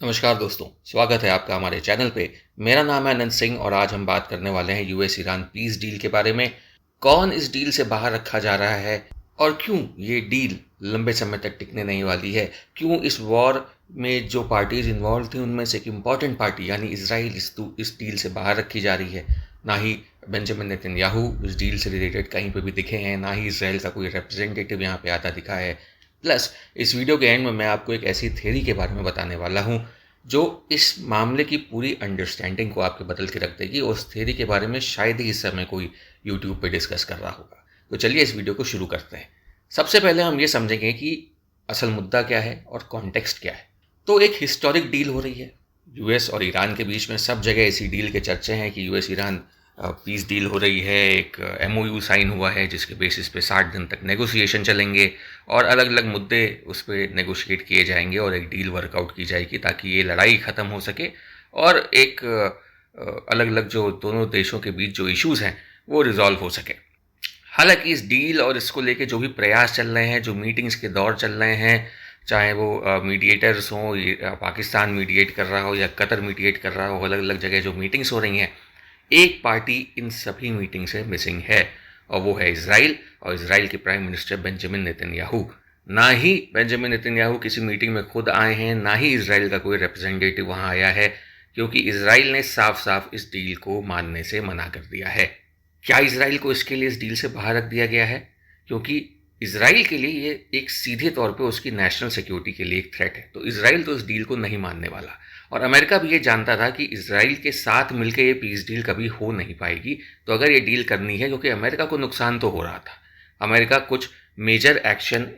नमस्कार दोस्तों, स्वागत है आपका हमारे चैनल पे। मेरा नाम है अनंत सिंह और आज हम बात करने वाले हैं यूएस ईरान पीस डील के बारे में। कौन इस डील से बाहर रखा जा रहा है और क्यों ये डील लंबे समय तक टिकने नहीं वाली है। क्यों इस वॉर में जो पार्टीज इन्वॉल्व थी उनमें से एक इम्पॉर्टेंट पार्टी यानी इसराइल इस डील से बाहर रखी जा रही है। ना ही बेंजामिन नेतन्याहू इस डील से रिलेटेड कहीं पे भी दिखे हैं, ना ही इसराइल का कोई रिप्रेजेंटेटिव यहाँ पे आता दिखा है। प्लस इस वीडियो के एंड में मैं आपको एक ऐसी थ्योरी के बारे में बताने वाला हूँ जो इस मामले की पूरी अंडरस्टैंडिंग को आपके बदल के रख देगी। उस थ्योरी के बारे में शायद ही इस समय कोई यूट्यूब पे डिस्कस कर रहा होगा। तो चलिए इस वीडियो को शुरू करते हैं। सबसे पहले हम ये समझेंगे कि असल मुद्दा क्या है और कॉन्टेक्स्ट क्या है। तो एक हिस्टोरिक डील हो रही है यूएस और ईरान के बीच में। सब जगह इसी डील के चर्चे हैं कि यूएस ईरान पीस डील हो रही है। एक एमओयू साइन हुआ है जिसके बेसिस पे 60 दिन तक नेगोशिएशन चलेंगे और अलग अलग मुद्दे उस पर नेगोशिएट किए जाएंगे और एक डील वर्कआउट की जाएगी ताकि ये लड़ाई ख़त्म हो सके और एक अलग अलग जो दोनों देशों के बीच जो इश्यूज़ हैं वो रिजॉल्व हो सके। हालांकि इस डील और इसको लेके जो भी प्रयास चल रहे हैं, जो मीटिंग्स के दौर चल रहे हैं, चाहे वो मीडिएटर्स हों, पाकिस्तान मीडिएट कर रहा हो या कतर मीडिएट कर रहा हो, अलग अलग जगह जो मीटिंग्स हो रही हैं, एक पार्टी इन सभी मीटिंग से मिसिंग है और वो है इसराइल और इसराइल के प्राइम मिनिस्टर बेंजामिन नेतन्याहू। ना ही बेंजामिन नेतन्याहू किसी मीटिंग में खुद आए हैं, ना ही इसराइल का कोई रिप्रेजेंटेटिव वहाँ आया है, क्योंकि इसराइल ने साफ साफ इस डील को मानने से मना कर दिया है। क्या इसराइल को इसके लिए इस डील से बाहर रख दिया गया है? क्योंकि इसराइल के लिए ये एक सीधे तौर पे उसकी नेशनल सिक्योरिटी के लिए एक थ्रेट है। तो इसराइल तो इस डील को नहीं मानने वाला और अमेरिका भी ये जानता था कि इसराइल के साथ मिलकर ये पीस डील कभी हो नहीं पाएगी। तो अगर ये डील करनी है, क्योंकि अमेरिका को नुकसान तो हो रहा था, अमेरिका कुछ मेजर एक्शन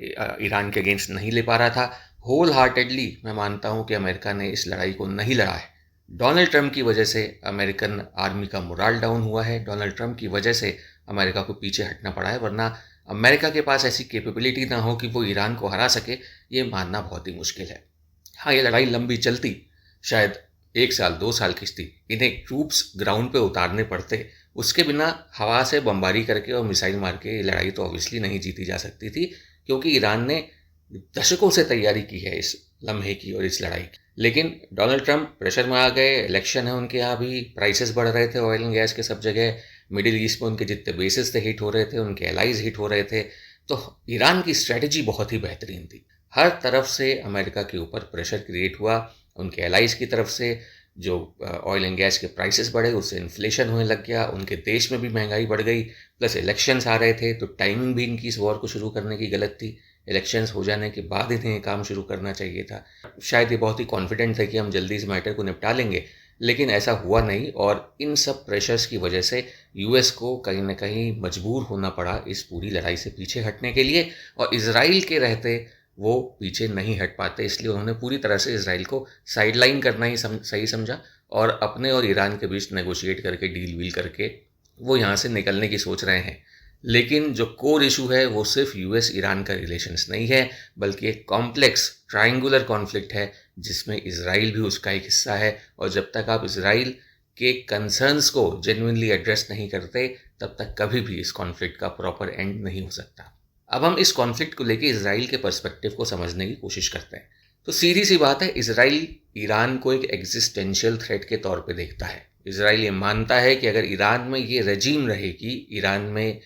ईरान के अगेंस्ट नहीं ले पा रहा था। होल हार्टेडली मैं मानता हूँ कि अमेरिका ने इस लड़ाई को नहीं लड़ा है। डोनाल्ड ट्रंप की वजह से अमेरिकन आर्मी का मोराल डाउन हुआ है। डोनाल्ड ट्रंप की वजह से अमेरिका को पीछे हटना पड़ा है, वरना अमेरिका के पास ऐसी कैपेबिलिटी ना हो कि वो ईरान को हरा सके, ये मानना बहुत ही मुश्किल है। हाँ, ये लड़ाई लंबी चलती, शायद 1 साल 2 साल खिंचती, इन्हें ट्रूप्स ग्राउंड पे उतारने पड़ते, उसके बिना हवा से बमबारी करके और मिसाइल मार के ये लड़ाई तो ऑब्वियसली नहीं जीती जा सकती थी, क्योंकि ईरान ने दशकों से तैयारी की है इस लम्हे की और इस लड़ाई की। लेकिन डोनाल्ड ट्रंप प्रेशर में आ गए, इलेक्शन है उनके यहाँ भी, प्राइसेस बढ़ रहे थे ऑयल एंड गैस के सब जगह, मिडिल ईस्ट में उनके जितने बेसिस थे हिट हो रहे थे, उनके एलाइज हिट हो रहे थे। तो ईरान की स्ट्रेटजी बहुत ही बेहतरीन थी। हर तरफ से अमेरिका के ऊपर प्रेशर क्रिएट हुआ, उनके एलाइज की तरफ से जो ऑयल एंड गैस के प्राइसेस बढ़े, उससे इन्फ्लेशन होने लग गया, उनके देश में भी महंगाई बढ़ गई, प्लस इलेक्शंस आ रहे थे। तो टाइमिंग भी इनकी इस वॉर को शुरू करने की गलत थी। इलेक्शंस हो जाने के बाद इन्हें ये काम शुरू करना चाहिए था। शायद ये बहुत ही कॉन्फिडेंट थे कि हम जल्दी इस मैटर को निपटा लेंगे, लेकिन ऐसा हुआ नहीं और इन सब प्रेशर्स की वजह से यूएस को कहीं ना कहीं मजबूर होना पड़ा इस पूरी लड़ाई से पीछे हटने के लिए। और इसराइल के रहते वो पीछे नहीं हट पाते, इसलिए उन्होंने पूरी तरह से इसराइल को साइडलाइन करना ही सही समझा और अपने और ईरान के बीच नेगोशिएट करके डील वील करके वो यहाँ से निकलने की सोच रहे हैं। लेकिन जो कोर इशू है वो सिर्फ यूएस ईरान का रिलेशंस नहीं है, बल्कि एक कॉम्प्लेक्स ट्रायंगुलर कॉन्फ्लिक्ट है जिसमें इसराइल भी उसका एक हिस्सा है। और जब तक आप इसराइल के कंसर्न्स को जेन्युइनली एड्रेस नहीं करते, तब तक कभी भी इस कॉन्फ्लिक्ट का प्रॉपर एंड नहीं हो सकता। अब हम इस कॉन्फ्लिक्ट को लेकर इसराइल के पर्सपेक्टिव को समझने की कोशिश करते हैं। तो सीधी सी बात है, इसराइल ईरान को एक एग्जिस्टेंशियल थ्रेट के तौर पे देखता है। इसराइल ये मानता है कि अगर ईरान में ये रजीम रहेगी, ईरान में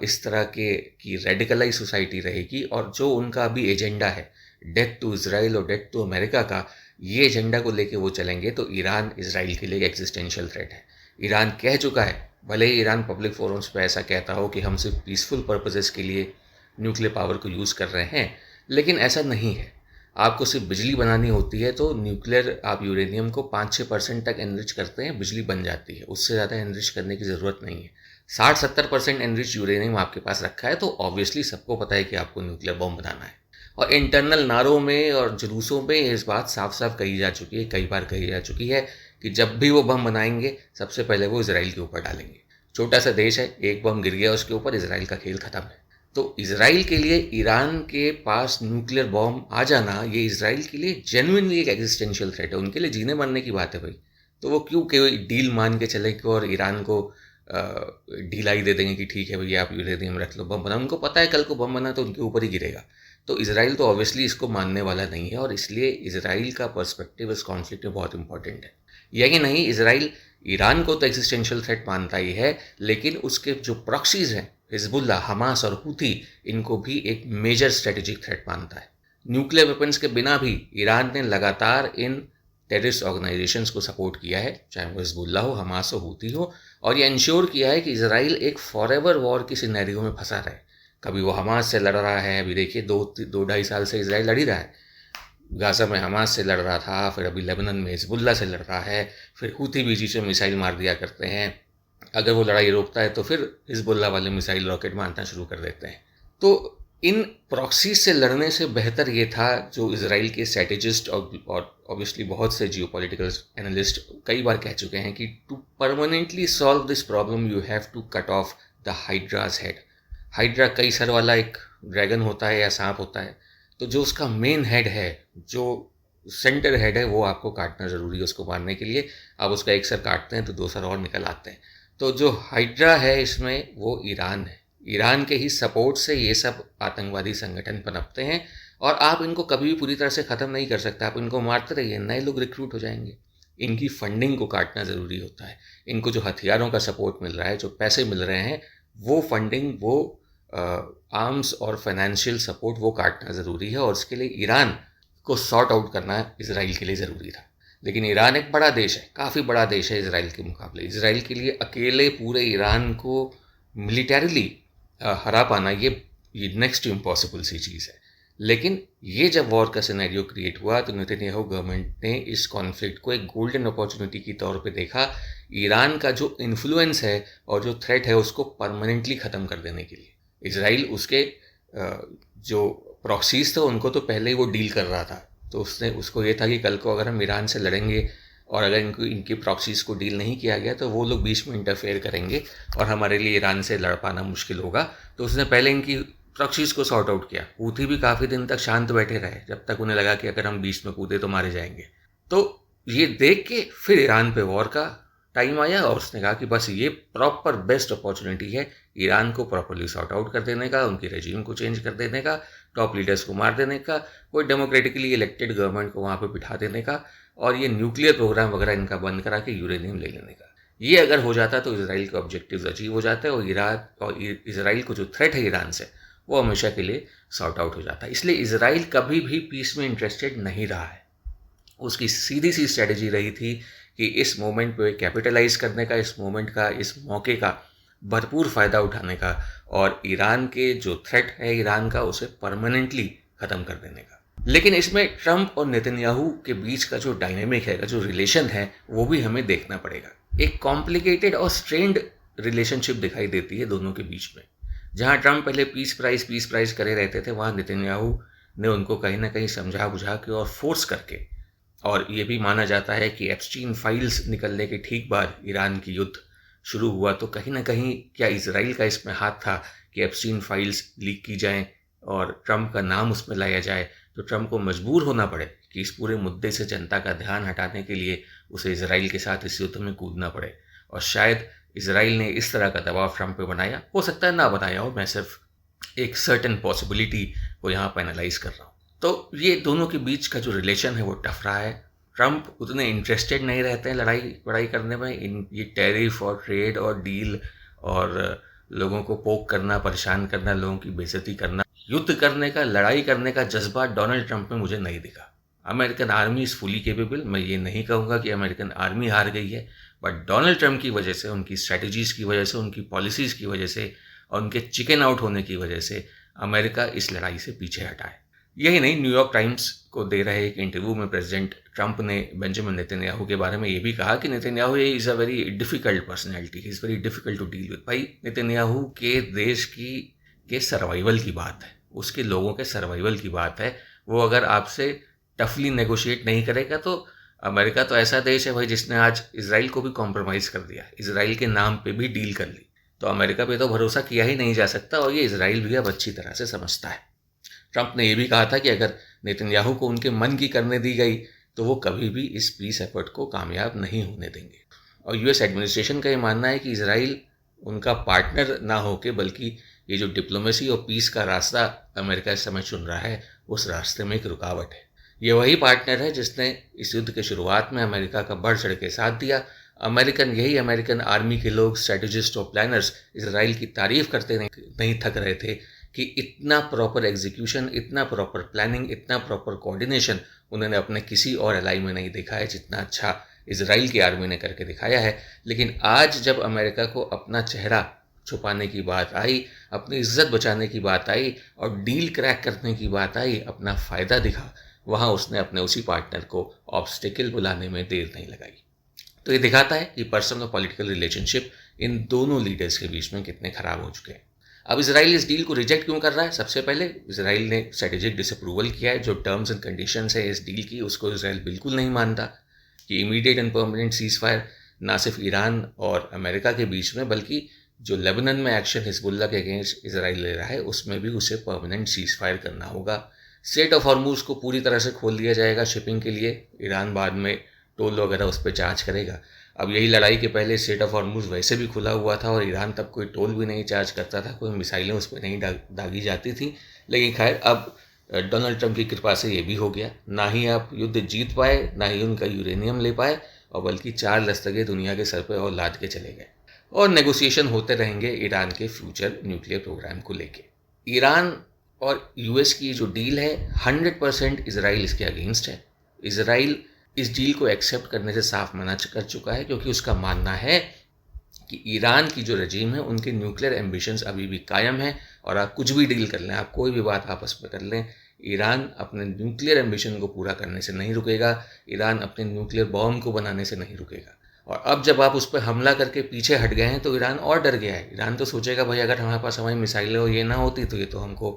इस तरह के की रेडिकलाइज सोसाइटी रहेगी और जो उनका अभी एजेंडा है डेथ टू इसराइल और डेथ टू अमेरिका का, ये एजेंडा को लेके वो चलेंगे तो ईरान इसराइल के लिए एग्जिस्टेंशियल थ्रेट है। ईरान कह चुका है, भले ही ईरान पब्लिक फोरम्स पे ऐसा कहता हो कि हम सिर्फ पीसफुल पर्पसेस के लिए न्यूक्लियर पावर को यूज़ कर रहे हैं, लेकिन ऐसा नहीं है। आपको सिर्फ बिजली बनानी होती है तो न्यूक्लियर आप यूरेनियम को 5-6% तक एनरिच करते हैं, बिजली बन जाती है, उससे ज़्यादा एनरिच करने की ज़रूरत नहीं है। 60-70% एनरिच यूरेनियम आपके पास रखा है तो ऑब्वियसली सबको पता है कि आपको न्यूक्लियर बॉम्ब बनाना है। और इंटरनल नारों में और जुलूसों में इस बात साफ साफ कही जा चुकी है, कई बार कही जा चुकी है कि जब भी वो बम बनाएंगे सबसे पहले वो इसराइल के ऊपर डालेंगे। छोटा सा देश है, एक बम गिर गया उसके ऊपर, इसराइल का खेल खत्म है। तो इसराइल के लिए ईरान के पास न्यूक्लियर बॉम्ब आ जाना, ये इसराइल के लिए जेन्युइनली एक एग्जिस्टेंशियल थ्रेट है, उनके लिए जीने मरने की बात है भाई। तो वो क्यों कोई डील मान के चलेंगे और ईरान को ढिलाई दे देंगे कि ठीक है भैया आप यूरेनियम रख लो, बम बना। उनको पता है कल को बम बना तो उनके ऊपर ही गिरेगा। तो इजराइल तो ऑब्वियसली इसको मानने वाला नहीं है, और इसलिए इजराइल का पर्सपेक्टिव इस कॉन्फ्लिक्ट में बहुत इंपॉर्टेंट है। यही नहीं, इजराइल ईरान को तो एग्जिस्टेंशियल थ्रेट मानता ही है, लेकिन उसके जो प्रॉक्सीज हैं हिजबुल्ला, हमास और हूथी, इनको भी एक मेजर स्ट्रेटेजिक थ्रेट मानता है। न्यूक्लियर वेपन्स के बिना भी ईरान ने लगातार इन टेररिस्ट ऑर्गेनाइजेशंस को सपोर्ट किया है, चाहे वो हिजबुल्ला हो, हमास हो, हूथी हो, और ये इंश्योर किया है कि इजराइल एक फॉरएवर वॉर की सिनेरियो में फंसा रहे। कभी वो हमास से लड़ रहा है, अभी देखिए 2-2.5 साल से इजराइल लड़ ही रहा है। गाज़ा में हमास से लड़ रहा था, फिर अभी लेबनान में हिजबुल्ला से लड़ रहा है, फिर हूथी बीच से मिसाइल मार दिया करते हैं। अगर वो लड़ाई रोकता है तो फिर हिजबुल्ला वाले मिसाइल रॉकेट मारना शुरू कर देते हैं। तो इन प्रॉक्सी से लड़ने से बेहतर ये था, जो इजराइल के स्ट्रेटेजिस्ट और ऑब्वियसली बहुत से जियोपॉलिटिकल एनालिस्ट कई बार कह चुके हैं कि to permanently solve this problem you have to cut off the hydra's head. Hydra कई सर वाला एक ड्रैगन होता है या सांप होता है, तो जो उसका मेन हेड है, जो सेंटर हेड है, वो आपको काटना ज़रूरी है उसको मारने के लिए। आप उसका एक सर काटते हैं तो 2 सर और निकल आते हैं। तो जो हाइड्रा है इसमें, वो ईरान है। ईरान के ही सपोर्ट से ये सब आतंकवादी संगठन पनपते हैं, और आप इनको कभी भी पूरी तरह से ख़त्म नहीं कर सकते। आप इनको मारते रहिए, नए लोग रिक्रूट हो जाएंगे। इनकी फंडिंग को काटना ज़रूरी होता है। इनको जो हथियारों का सपोर्ट मिल रहा है, जो पैसे मिल रहे हैं, वो फंडिंग, वो आर्म्स और फाइनेंशियल सपोर्ट, वो काटना ज़रूरी है, और उसके लिए ईरान को सॉर्ट आउट करना इसराइल के लिए ज़रूरी था। लेकिन ईरान एक बड़ा देश है, काफ़ी बड़ा देश है इसराइल के मुकाबले। इसराइल के लिए अकेले पूरे ईरान को मिलिटरीली हरा पाना, ये नेक्स्ट टू इम्पॉसिबल सी चीज़ है। लेकिन ये जब वॉर का सिनेरियो क्रिएट हुआ, तो नेतन्याहू गवर्नमेंट ने इस कॉन्फ्लिक्ट को एक गोल्डन अपॉर्चुनिटी की तौर पे देखा, ईरान का जो इन्फ्लुएंस है और जो थ्रेट है उसको परमानेंटली ख़त्म कर देने के लिए। इसराइल उसके जो प्रॉक्सीज थे उनको तो पहले ही वो डील कर रहा था, तो उसको ये था कि कल को अगर हम ईरान से लड़ेंगे और अगर इनकी प्रॉक्सीज को डील नहीं किया गया तो वो लोग बीच में इंटरफेयर करेंगे और हमारे लिए ईरान से लड़ पाना मुश्किल होगा। तो उसने पहले इनकी प्रॉक्सीज को सॉर्ट आउट किया। हूथी भी काफ़ी दिन तक शांत बैठे रहे, जब तक उन्हें लगा कि अगर हम बीच में कूदे तो मारे जाएंगे। तो ये देख के फिर ईरान पे वॉर का टाइम आया, और उसने कहा कि बस ये प्रॉपर बेस्ट अपॉर्चुनिटी है ईरान को प्रॉपरली सॉर्ट आउट कर देने का, उनकी रेजिम को चेंज कर देने का, टॉप लीडर्स को मार देने का, कोई डेमोक्रेटिकली इलेक्टेड गवर्नमेंट को वहाँ पे बिठा देने का, और ये न्यूक्लियर प्रोग्राम वगैरह इनका बंद करा के यूरेनियम ले लेने का। ये अगर हो जाता तो इसराइल के ऑब्जेक्टिव्स अचीव हो जाते, और इसराइल को जो थ्रेट है ईरान से, वो हमेशा के लिए सॉर्ट आउट हो जाता। इसलिए इसराइल कभी भी पीस में इंटरेस्टेड नहीं रहा है। उसकी सीधी सी स्ट्रेटजी रही थी कि इस मोमेंट पे कैपिटलाइज करने का, इस मोमेंट का, इस मौके का भरपूर फ़ायदा उठाने का, और ईरान के जो थ्रेट है ईरान का, उसे परमानेंटली ख़त्म कर देने का। लेकिन इसमें ट्रंप और नेतन्याहू के बीच का जो डायनेमिक है, जो रिलेशन है, वो भी हमें देखना पड़ेगा। एक कॉम्प्लिकेटेड और स्ट्रेन्ड रिलेशनशिप दिखाई देती है दोनों के बीच में। जहाँ ट्रंप पहले पीस प्राइस करे रहते थे, वहाँ नेतन्याहू ने उनको कहीं ना कहीं समझा बुझा के और फोर्स करके, और ये भी माना जाता है कि एप्स्टीन फाइल्स निकलने के ठीक बाद ईरान की युद्ध शुरू हुआ, तो कहीं ना कहीं क्या इसराइल का इसमें हाथ था कि एप्स्टीन फाइल्स लीक की जाएं और ट्रंप का नाम उसमें लाया जाए, तो ट्रंप को मजबूर होना पड़े कि इस पूरे मुद्दे से जनता का ध्यान हटाने के लिए उसे इसराइल के साथ इस युद्ध में कूदना पड़े। और शायद इसराइल ने इस तरह का दबाव ट्रंप पे बनाया, हो सकता है ना बनाया हो, मैं सिर्फ एक सर्टेन पॉसिबिलिटी को यहाँ पर एनालाइज कर रहा हूँ। तो ये दोनों के बीच का जो रिलेशन है वो टफ रहा है। ट्रंप उतने इंटरेस्टेड नहीं रहते हैं लड़ाई करने में। ये टैरिफ और ट्रेड और डील और लोगों को पोक करना, परेशान करना, लोगों की बेइज्जती करना, युद्ध करने का, लड़ाई करने का जज्बा डोनाल्ड ट्रंप में मुझे नहीं दिखा। American army is fully capable. मैं ये नहीं कहूँगा कि अमेरिकन आर्मी हार गई है, बट डोनाल्ड ट्रंप की वजह से, उनकी स्ट्रैटेजीज़ की वजह से, उनकी पॉलिसीज़ की वजह से और उनके चिकन आउट होने की वजह से अमेरिका इस लड़ाई से पीछे हटा है। यही नहीं, न्यूयॉर्क टाइम्स को दे रहे एक इंटरव्यू में प्रेसिडेंट ट्रंप ने बेंजामिन नेतन्याहू के बारे में ये भी कहा कि Netanyahu is a very difficult personality, is very difficult to deal with. भाई, नेतन्याहू के देश के सर्वाइवल की बात है, उसके लोगों के सर्वाइवल की बात है। वो अगर आपसे टफली नेगोशिएट नहीं करेगा तो अमेरिका तो ऐसा देश है भाई जिसने आज इसराइल को भी कॉम्प्रोमाइज़ कर दिया, इसराइल के नाम पे भी डील कर ली। तो अमेरिका पे तो भरोसा किया ही नहीं जा सकता, और ये इसराइल भी अब अच्छी तरह से समझता है। ट्रंप ने यह भी कहा था कि अगर नेतन्याहू को उनके मन की करने दी गई तो वो कभी भी इस पीस एफर्ट को कामयाब नहीं होने देंगे। और यूएस एडमिनिस्ट्रेशन का ये मानना है कि इसराइल उनका पार्टनर ना होके बल्कि ये जो डिप्लोमेसी और पीस का रास्ता अमेरिका इस समय चुन रहा है, उस रास्ते में एक रुकावट है। ये वही पार्टनर है जिसने इस युद्ध के शुरुआत में अमेरिका का बढ़ चढ़ के साथ दिया। यही अमेरिकन आर्मी के लोग, स्ट्रेटेजिस्ट और प्लानर्स इसराइल की तारीफ करते नहीं थक रहे थे कि इतना प्रॉपर एग्जीक्यूशन, इतना प्रॉपर प्लानिंग, इतना प्रॉपर कोऑर्डिनेशन उन्होंने अपने किसी और एलाई में नहीं देखा है जितना अच्छा इसराइल की आर्मी ने करके दिखाया है। लेकिन आज जब अमेरिका को अपना चेहरा छुपाने की बात आई, अपनी इज्जत बचाने की बात आई और डील क्रैक करने की बात आई, अपना फ़ायदा दिखा, वहाँ उसने अपने उसी पार्टनर को ऑब्स्टिकल बुलाने में देर नहीं लगाई। तो ये दिखाता है कि पर्सनल और पॉलिटिकल रिलेशनशिप इन दोनों लीडर्स के बीच में कितने ख़राब हो चुके हैं। अब इसराइल इस डील को रिजेक्ट क्यों कर रहा है? सबसे पहले इसराइल ने स्ट्रेटेजिक डिसअप्रूवल किया है। जो टर्म्स एंड कंडीशंस है इस डील की, उसको इसराइल बिल्कुल नहीं मानता कि immediate and permanent cease fire ना सिर्फ ईरान और अमेरिका के बीच में, बल्कि जो लेबनान में एक्शन हिजबुल्लाह के अगेंस्ट इसराइल ले रहा है उसमें भी उसे परमानेंट सीज फायर करना होगा। स्ट्रेट ऑफ हॉर्मुज को पूरी तरह से खोल दिया जाएगा शिपिंग के लिए। ईरान बाद में टोल वगैरह उस पर चार्ज करेगा। अब यही लड़ाई के पहले स्ट्रेट ऑफ हॉर्मुज वैसे भी खुला हुआ था और ईरान तब कोई टोल भी नहीं चार्ज करता था, कोई मिसाइलें उस पर नहीं दागी जाती थी। लेकिन खैर अब डोनाल्ड ट्रंप की कृपा से ये भी हो गया। ना ही आप युद्ध जीत पाए, ना ही उनका यूरेनियम ले पाए, और बल्कि 4 दस्तके दुनिया के सर पर और लाद के चले गए। और नेगोशिएशन होते रहेंगे ईरान के फ्यूचर न्यूक्लियर प्रोग्राम को लेके। ईरान और यूएस की जो डील है 100% इसराइल इसके अगेंस्ट है। इसराइल इस डील को एक्सेप्ट करने से साफ मना कर चुका है, क्योंकि उसका मानना है कि ईरान की जो रजीम है उनके न्यूक्लियर एम्बिशंस अभी भी कायम है। और आप कुछ भी डील कर लें, आप कोई भी बात आपस में कर लें, ईरान अपने न्यूक्लियर एम्बिशन को पूरा करने से नहीं रुकेगा। ईरान अपने न्यूक्लियर बॉम्ब को बनाने से नहीं रुकेगा। और अब जब आप उस पर हमला करके पीछे हट गए हैं तो ईरान और डर गया है। ईरान तो सोचेगा भाई अगर हमारे पास हमारी मिसाइलें और ये ना होती तो ये तो हमको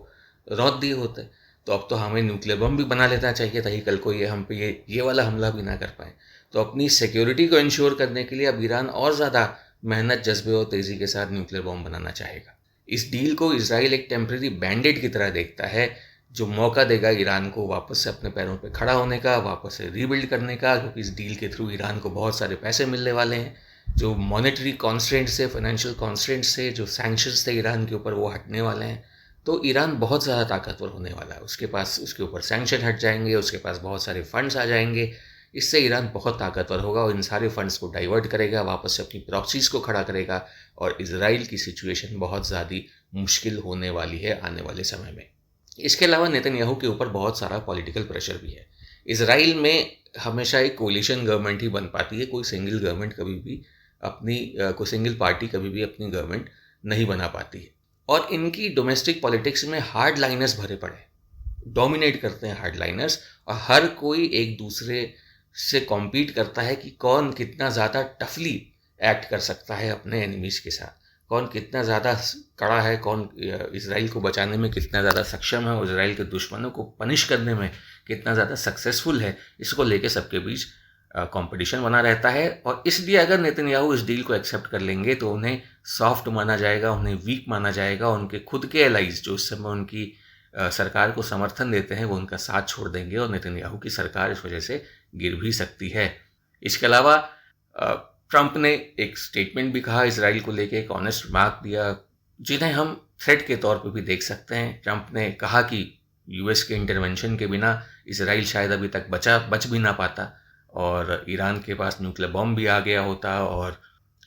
रौंद दिए होते, तो अब तो हमें न्यूक्लियर बम भी बना लेना चाहिए ताकि कल को ये हम पे ये वाला हमला भी ना कर पाए। तो अपनी सिक्योरिटी को इंश्योर करने के लिए अब ईरान और ज़्यादा मेहनत, जज्बे और तेज़ी के साथ न्यूक्लियर बम बनाना चाहेगा। इस डील को इसराइल एक टेम्प्रेरी बैंडेड की तरह देखता है, जो मौका देगा ईरान को वापस से अपने पैरों पर खड़ा होने का, वापस से रीबिल्ड करने का, क्योंकि इस डील के थ्रू ईरान को बहुत सारे पैसे मिलने वाले हैं। जो मॉनेटरी कॉन्स्ट्रेंट से, फाइनेंशियल कॉन्स्ट्रेंट से, जो सैंक्शंस थे ईरान के ऊपर, वो हटने वाले हैं। तो ईरान बहुत ज़्यादा ताकतवर होने वाला है। उसके ऊपर सैंक्शन हट जाएंगे, उसके पास बहुत सारे फंड्स आ जाएंगे। इससे ईरान बहुत ताकतवर होगा और इन सारे फंड्स को डाइवर्ट करेगा, वापस से अपनी प्रॉक्सीज को खड़ा करेगा, और इजराइल की सिचुएशन बहुत ज़्यादा मुश्किल होने वाली है आने वाले समय में। इसके अलावा नेतन्याहू के ऊपर बहुत सारा पॉलिटिकल प्रेशर भी है। इजराइल में हमेशा एक कोलिशन गवर्नमेंट ही बन पाती है। कोई सिंगल गवर्नमेंट कभी भी कोई सिंगल पार्टी कभी भी अपनी गवर्नमेंट नहीं बना पाती है। और इनकी डोमेस्टिक पॉलिटिक्स में हार्ड लाइनर्स भरे पड़े, डोमिनेट करते हैं हार्ड लाइनर्स, और हर कोई एक दूसरे से कॉम्पीट करता है कि कौन कितना ज़्यादा टफली एक्ट कर सकता है अपने एनिमीज़ के साथ, कौन कितना ज़्यादा कड़ा है, कौन इजराइल को बचाने में कितना ज़्यादा सक्षम है और इजराइल के दुश्मनों को पनिश करने में कितना ज़्यादा सक्सेसफुल है। इसको लेके सबके बीच कंपटीशन बना रहता है। और इसलिए अगर नेतन्याहू इस डील को एक्सेप्ट कर लेंगे तो उन्हें सॉफ्ट माना जाएगा, उन्हें वीक माना जाएगा। उनके खुद के एलाइज जो इस समय उनकी सरकार को समर्थन देते हैं वो उनका साथ छोड़ देंगे और नेतन्याहू की सरकार इस वजह से गिर भी सकती है। इसके अलावा ट्रंप ने एक स्टेटमेंट भी कहा इजराइल को लेके, एक ऑनेस्ट रिमार्क दिया जिन्हें हम थ्रेट के तौर पे भी देख सकते हैं। ट्रंप ने कहा कि यूएस के इंटरवेंशन के बिना इजराइल शायद अभी तक बच भी ना पाता और ईरान के पास न्यूक्लियर बॉम्ब भी आ गया होता, और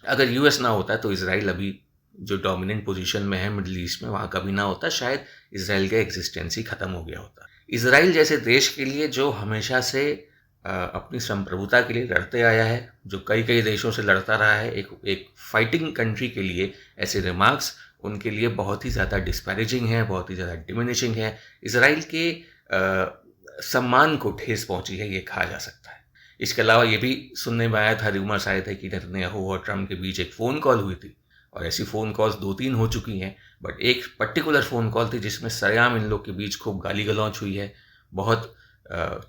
अगर यूएस ना होता तो इजराइल अभी जो डोमिनेंट पोजीशन में है मिडिल ईस्ट में वहाँ कभी ना होता, शायद इजराइल का एग्जिस्टेंस ही ख़त्म हो गया होता। इजराइल जैसे देश के लिए जो हमेशा से अपनी संप्रभुता के लिए लड़ते आया है, जो कई देशों से लड़ता रहा है, एक फाइटिंग कंट्री के लिए ऐसे रिमार्क्स उनके लिए बहुत ही ज़्यादा डिस्पैरेजिंग है, बहुत ही ज़्यादा डिमिनिशिंग है। इजराइल के सम्मान को ठेस पहुंची है, ये कहा जा सकता है। इसके अलावा ये भी सुनने में आया था, रूमर्स आए थे कि नेतन्याहू और ट्रंप के बीच एक फ़ोन कॉल हुई थी, और ऐसी फ़ोन कॉल्स 2-3 हो चुकी हैं, बट एक पर्टिकुलर फ़ोन कॉल थी जिसमें सरेआम इन लोग के बीच खूब गाली गलौच हुई है, बहुत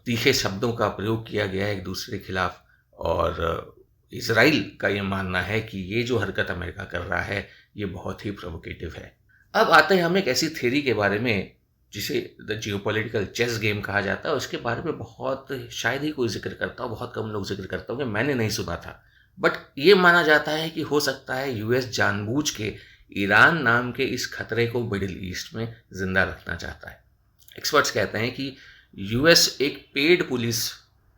तीखे शब्दों का प्रयोग किया गया है एक दूसरे के खिलाफ। और इजराइल का ये मानना है कि ये जो हरकत अमेरिका कर रहा है ये बहुत ही प्रोवोकेटिव है। अब आते हैं हम एक ऐसी थ्योरी के बारे में जिसे द जियोपॉलिटिकल चेस गेम कहा जाता है। उसके बारे में बहुत शायद ही कोई जिक्र करता हो, बहुत कम लोग जिक्र करता हो, कि मैंने नहीं सुना था। बट ये माना जाता है कि हो सकता है यूएस जानबूझ के ईरान नाम के इस खतरे को मिडिल ईस्ट में जिंदा रखना चाहता है। एक्सपर्ट्स कहते हैं कि यूएस एक पेड पुलिस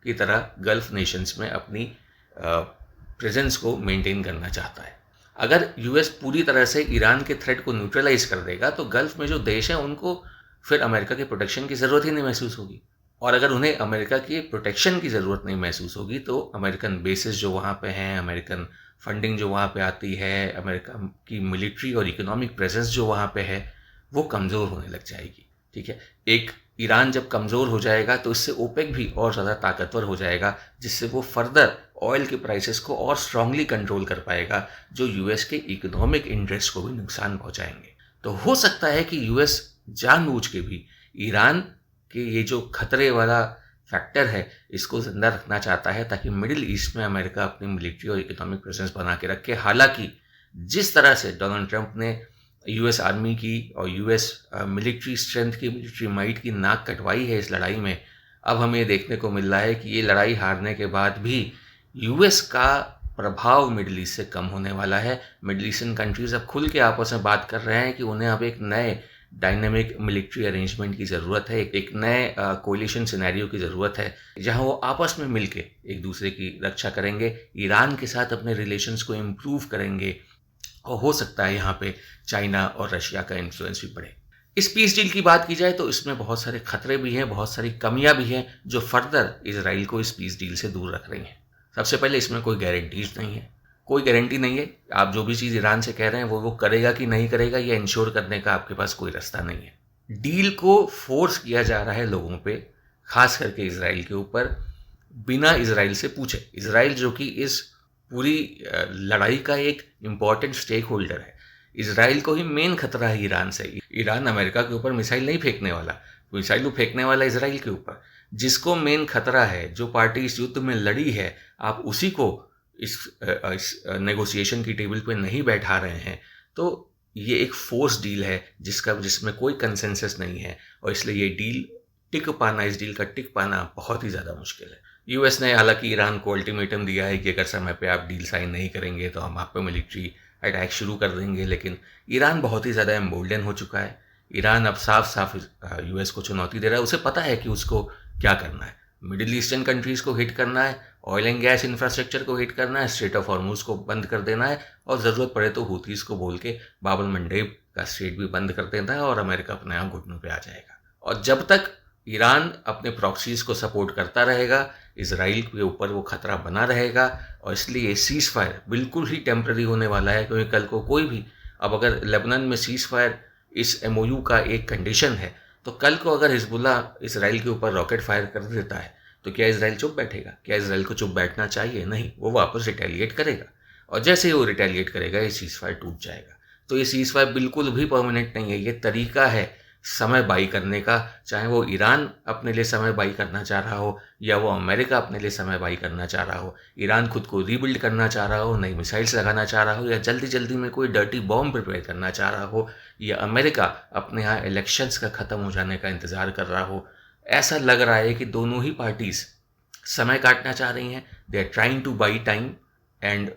की तरह गल्फ नेशंस में अपनी प्रेजेंस को मेंटेन करना चाहता है। अगर यूएस पूरी तरह से ईरान के थ्रेट को न्यूट्रलाइज कर देगा तो गल्फ में जो देश हैं उनको फिर अमेरिका के प्रोटेक्शन की ज़रूरत ही नहीं महसूस होगी, और अगर उन्हें अमेरिका की प्रोटेक्शन की ज़रूरत नहीं महसूस होगी तो अमेरिकन बेसिस जो वहाँ पे हैं, अमेरिकन फंडिंग जो वहाँ पे आती है, अमेरिका की मिलिट्री और इकोनॉमिक प्रेजेंस जो वहाँ पे है, वो कमज़ोर होने लग जाएगी। ठीक है, एक ईरान जब कमज़ोर हो जाएगा तो इससे ओपेक भी और ज़्यादा ताकतवर हो जाएगा, जिससे वो फर्दर ऑयल के प्राइसेस को और स्ट्रांगली कंट्रोल कर पाएगा, जो यूएस के इकोनॉमिक इंटरेस्ट को भी नुकसान पहुंचाएंगे। तो हो सकता है कि यूएस जानबूझ के भी ईरान के ये जो खतरे वाला फैक्टर है इसको जिंदा रखना चाहता है, ताकि मिडिल ईस्ट में अमेरिका अपनी मिलिट्री और इकोनॉमिक प्रेजेंस बना के रखे। हालांकि जिस तरह से डोनाल्ड ट्रंप ने यूएस आर्मी की और यूएस मिलिट्री स्ट्रेंथ की, मिलिट्री माइट की नाक कटवाई है इस लड़ाई में, अब हमें ये देखने को मिल रहा है कि ये लड़ाई हारने के बाद भी यूएस का प्रभाव मिडिल ईस्ट से कम होने वाला है। मिडिल ईस्टर्न कंट्रीज अब खुल के आपस में बात कर रहे हैं कि उन्हें अब एक नए डायनेमिक मिलिट्री अरेंजमेंट की ज़रूरत है, एक नए कोलिशन सिनेरियो की ज़रूरत है, जहां वो आपस में मिलके एक दूसरे की रक्षा करेंगे, ईरान के साथ अपने रिलेशंस को इम्प्रूव करेंगे, और हो सकता है यहाँ पे चाइना और रशिया का इन्फ्लुएंस भी बढ़े। इस पीस डील की बात की जाए तो इसमें बहुत सारे खतरे भी हैं, बहुत सारी कमियां भी हैं, जो फर्दर इजराइल को इस पीस डील से दूर रख रही हैं। सबसे पहले इसमें कोई गारंटीज नहीं है, कोई गारंटी नहीं है। आप जो भी चीज़ ईरान से कह रहे हैं वो करेगा कि नहीं करेगा, ये इंश्योर करने का आपके पास कोई रास्ता नहीं है। डील को फोर्स किया जा रहा है लोगों पे, खास करके इसराइल के ऊपर, बिना इसराइल से पूछे। इसराइल जो कि इस पूरी लड़ाई का एक इम्पॉर्टेंट स्टेक होल्डर है, इसराइल को ही मेन खतरा है ईरान से। ईरान अमेरिका के ऊपर मिसाइल नहीं फेंकने वाला, मिसाइल वो फेंकने वाला इसराइल के ऊपर। जिसको मेन खतरा है, जो पार्टी इस युद्ध में लड़ी है, आप उसी को इस नेगोशिएशन की टेबल पे नहीं बैठा रहे हैं, तो ये एक फोर्स डील है जिसमें कोई कंसेंसस नहीं है, और इसलिए ये डील टिक पाना, इस डील का टिक पाना बहुत ही ज़्यादा मुश्किल है। यूएस ने हालांकि ईरान को अल्टीमेटम दिया है कि अगर समय पे आप डील साइन नहीं करेंगे तो हम आप पे मिलिट्री अटैक शुरू कर देंगे, लेकिन ईरान बहुत ही ज़्यादा एम्बोल्डन हो चुका है। ईरान अब साफ साफ यूएस को चुनौती दे रहा है। उसे पता है कि उसको क्या करना है, मिडिल ईस्टर्न कंट्रीज़ को हिट करना है, ऑयल एंड गैस इंफ्रास्ट्रक्चर को हिट करना है, स्ट्रेट ऑफ हॉर्मुज को बंद कर देना है, और ज़रूरत पड़े तो हूथीज़ को बोल के बाब अल मंडेब का स्ट्रेट भी बंद कर देना है, और अमेरिका अपने आप घुटनों पे आ जाएगा। और जब तक ईरान अपने प्रॉक्सीज को सपोर्ट करता रहेगा, इसराइल के ऊपर वो खतरा बना रहेगा, और इसलिए सीज फायर बिल्कुल ही टेम्प्रेरी होने वाला है। क्योंकि कल को कोई भी, अब अगर लेबनान में सीज फायर इस एमओयू का एक कंडीशन है, तो कल को अगर हिजबुल्लाह इसराइल के ऊपर रॉकेट फायर कर देता है तो क्या इसराइल चुप बैठेगा? क्या इसराइल को चुप बैठना चाहिए? नहीं, वो वापस रिटेलिएट करेगा, और जैसे ही वो रिटेलिएट करेगा ये सीज फायर टूट जाएगा। तो ये सीज फायर बिल्कुल भी परमानेंट नहीं है, ये तरीका है समय बाई करने का। चाहे वो ईरान अपने लिए समय बाई करना चाह रहा हो, या वो अमेरिका अपने लिए समय बाई करना चाह रहा हो, ईरान खुद को रीबिल्ड करना चाह रहा हो, नई मिसाइल्स लगाना चाह रहा हो, या जल्दी जल्दी में कोई डर्टी बॉम्ब प्रिपेयर करना चाह रहा हो, या अमेरिका अपने यहाँ इलेक्शंस का ख़त्म हो जाने का इंतज़ार कर रहा हो, ऐसा लग रहा है कि दोनों ही पार्टीज़ समय काटना चाह रही हैं। They are trying to buy time, and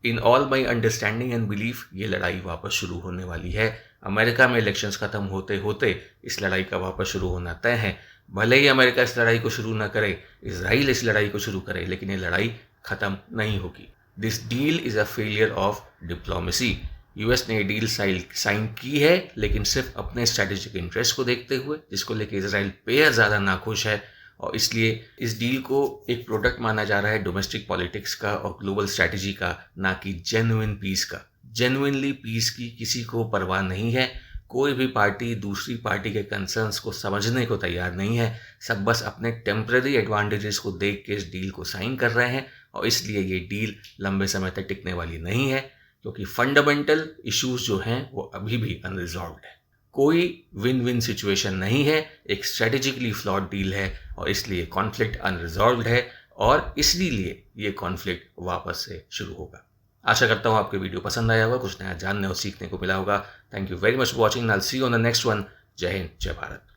in all my understanding and belief ये लड़ाई वापस शुरू होने वाली है। अमेरिका में इलेक्शंस खत्म होते होते इस लड़ाई का वापस शुरू होना तय है। भले ही अमेरिका इस लड़ाई को शुरू ना करे, इसराइल इस लड़ाई को शुरू करे, लेकिन ये लड़ाई खत्म नहीं होगी। This deal is a failure of diplomacy. US ने ये डील साइन की है, लेकिन सिर्फ अपने स्ट्रैटेजिक इंटरेस्ट को देखते हुए, जिसको लेकर इसराइल बेहद ज़्यादा नाखुश है, और इसलिए इस डील को एक प्रोडक्ट माना जा रहा है डोमेस्टिक पॉलिटिक्स का और ग्लोबल स्ट्रैटेजी का, ना कि जेन्युइन पीस का। जेन्युइनली पीस की किसी को परवाह नहीं है। कोई भी पार्टी दूसरी पार्टी के कंसर्न्स को समझने को तैयार नहीं है। सब बस अपने टेम्परेरी एडवांटेजेस को देख के इस डील को साइन कर रहे हैं, और इसलिए ये डील लंबे समय तक टिकने वाली नहीं है, क्योंकि फंडामेंटल इश्यूज जो हैं वो अभी भी अनरिजॉल्व्ड है। कोई विन विन सिचुएशन नहीं है, एक स्ट्रेटेजिकली फ्लॉड डील है, और इसलिए कॉन्फ्लिक्ट अनरिजॉल्व्ड है, और इसलिए ये कॉन्फ्लिक्ट वापस से शुरू होगा। आशा करता हूँ आपको वीडियो पसंद आया होगा, कुछ नया जानने और सीखने को मिला होगा। Thank you very much for watching. I will see you on the next one. जय हिंद, जय भारत।